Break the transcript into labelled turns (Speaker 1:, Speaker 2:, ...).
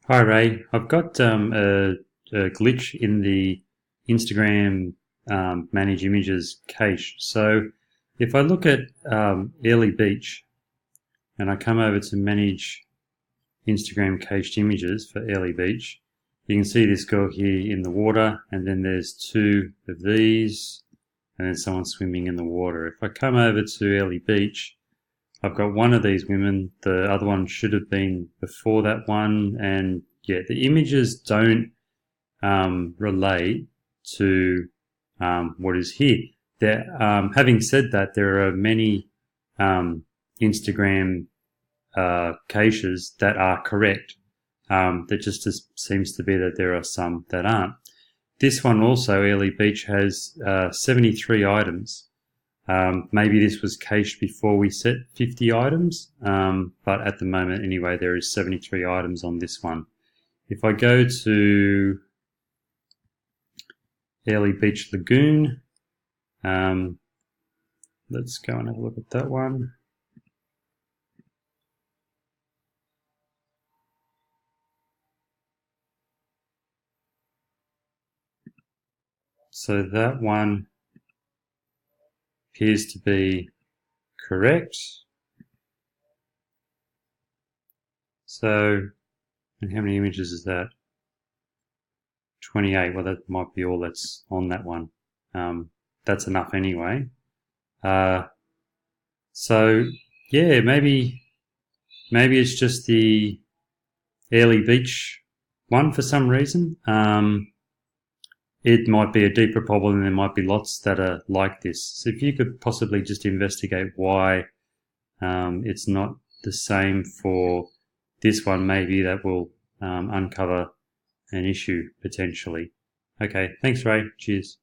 Speaker 1: Hi Ray, I've got a glitch in the Instagram Manage Images cache. So if I look at Airlie Beach and I come over to Manage Instagram Cached Images for Airlie Beach, you can see this girl here in the water, and then there's two of these, and then someone swimming in the water. If I come over to Airlie Beach, I've got one of these women. The other one should have been before that one, and yeah, the images don't relate to what is here. Having said that, there are many Instagram caches that are correct. There just seems to be that there are some that aren't. This one also, Airlie Beach, has 73 items. Maybe this was cached before we set 50 items, but at the moment anyway, there is 73 items on this one. If I go to Airlie Beach Lagoon, let's go and have a look at that one. So that one appears to be correct. So, and how many images is that? 28. Well, that might be all that's on that one. That's enough anyway. So yeah, maybe it's just the Airlie Beach one for some reason. It might be a deeper problem, and there might be lots that are like this. So if you could possibly just investigate why it's not the same for this one, maybe that will uncover an issue potentially. Okay, thanks Ray, cheers.